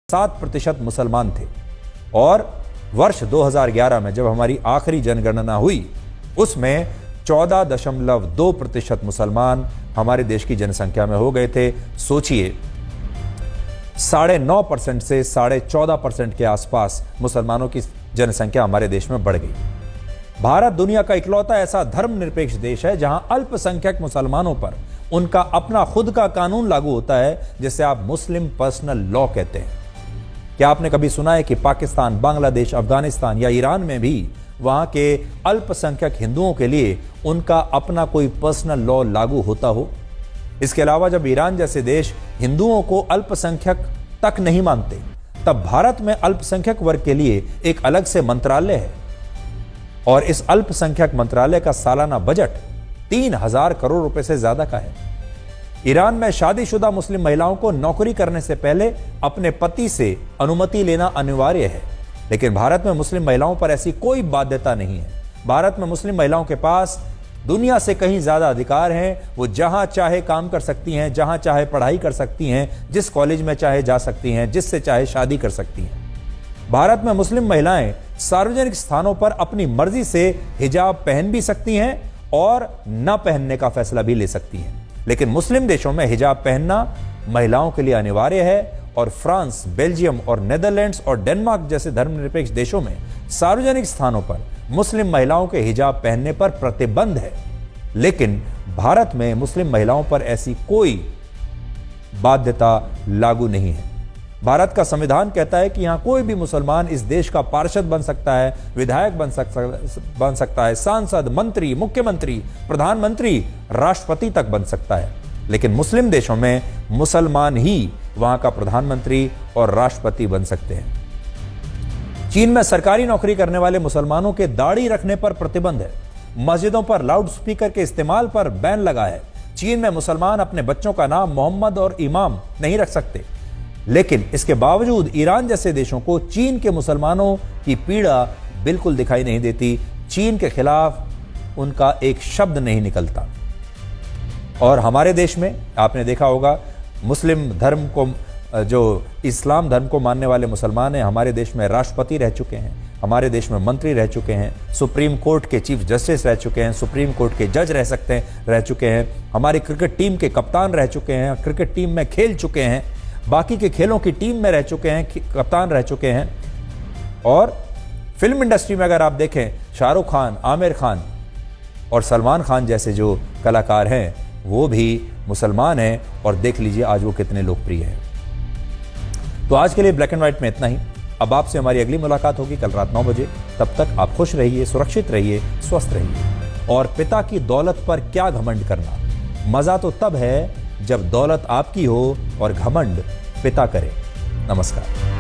7% मुसलमान थे और वर्ष 2011 में जब हमारी आखिरी जनगणना हुई उसमें 14.2% मुसलमान हमारे देश की जनसंख्या में हो गए थे। सोचिए 9.5% से 14.5% के आसपास मुसलमानों की जनसंख्या हमारे देश में बढ़ गई। भारत दुनिया का इकलौता ऐसा धर्मनिरपेक्ष देश है जहां अल्पसंख्यक मुसलमानों पर उनका अपना खुद का कानून लागू होता है, जिसे आप मुस्लिम पर्सनल लॉ कहते हैं। क्या आपने कभी सुना है कि पाकिस्तान, बांग्लादेश, अफगानिस्तान या ईरान में भी वहां के अल्पसंख्यक हिंदुओं के लिए उनका अपना कोई पर्सनल लॉ लागू होता हो? इसके अलावा जब ईरान जैसे देश हिंदुओं को अल्पसंख्यक तक नहीं मानते, तब भारत में अल्पसंख्यक वर्ग के लिए एक अलग से मंत्रालय है और इस अल्पसंख्यक मंत्रालय का सालाना बजट 3000 करोड़ रुपए से ज्यादा का है। ईरान में शादीशुदा मुस्लिम महिलाओं को नौकरी करने से पहले अपने पति से अनुमति लेना अनिवार्य है, लेकिन भारत में मुस्लिम महिलाओं पर ऐसी कोई बाध्यता नहीं है। भारत में मुस्लिम महिलाओं के पास दुनिया से कहीं ज्यादा अधिकार हैं। वो जहां चाहे काम कर सकती हैं, जहां चाहे पढ़ाई कर सकती हैं, जिस कॉलेज में चाहे जा सकती हैं, जिससे चाहे शादी कर सकती हैं। भारत में मुस्लिम महिलाएं सार्वजनिक स्थानों पर अपनी मर्जी से हिजाब पहन भी सकती हैं और न पहनने का फैसला भी ले सकती हैं, लेकिन मुस्लिम देशों में हिजाब पहनना महिलाओं के लिए अनिवार्य है और फ्रांस, बेल्जियम और नेदरलैंड्स और डेनमार्क जैसे धर्मनिरपेक्ष देशों में सार्वजनिक स्थानों पर मुस्लिम महिलाओं के हिजाब पहनने पर प्रतिबंध है। लेकिन भारत में मुस्लिम महिलाओं पर ऐसी कोई बाध्यता लागू नहीं है। भारत का संविधान कहता है कि यहां कोई भी मुसलमान इस देश का पार्षद बन सकता है, विधायक बन सकता है, सांसद, मंत्री, मुख्यमंत्री, प्रधानमंत्री, राष्ट्रपति तक बन सकता है। लेकिन मुस्लिम देशों में मुसलमान ही वहां का प्रधानमंत्री और राष्ट्रपति बन सकते हैं। चीन में सरकारी नौकरी करने वाले मुसलमानों के दाढ़ी रखने पर प्रतिबंध है। मस्जिदों पर लाउडस्पीकर के इस्तेमाल पर बैन लगा है। चीन में मुसलमान अपने बच्चों का नाम मोहम्मद और इमाम नहीं रख सकते, लेकिन इसके बावजूद ईरान जैसे देशों को चीन के मुसलमानों की पीड़ा बिल्कुल दिखाई नहीं देती। चीन के खिलाफ उनका एक शब्द नहीं निकलता। और हमारे देश में आपने देखा होगा, मुस्लिम धर्म को, जो इस्लाम धर्म को मानने वाले मुसलमान हैं, हमारे देश में राष्ट्रपति रह चुके हैं, हमारे देश में मंत्री रह चुके हैं, सुप्रीम कोर्ट के चीफ जस्टिस रह चुके हैं, सुप्रीम कोर्ट के जज रह चुके हैं, हमारी क्रिकेट टीम के कप्तान रह चुके हैं, क्रिकेट टीम में खेल चुके हैं, बाकी के खेलों की टीम में रह चुके हैं, कप्तान रह चुके हैं। और फिल्म इंडस्ट्री में अगर आप देखें, शाहरुख खान, आमिर खान और सलमान खान जैसे जो कलाकार हैं वो भी मुसलमान हैं और देख लीजिए आज वो कितने लोकप्रिय हैं। तो आज के लिए ब्लैक एंड व्हाइट में इतना ही। अब आपसे हमारी अगली मुलाकात होगी कल रात 9 बजे। तब तक आप खुश रहिए, सुरक्षित रहिए, स्वस्थ रहिए। और पिता की दौलत पर क्या घमंड करना, मजा तो तब है जब दौलत आपकी हो और घमंड पिता करे। नमस्कार।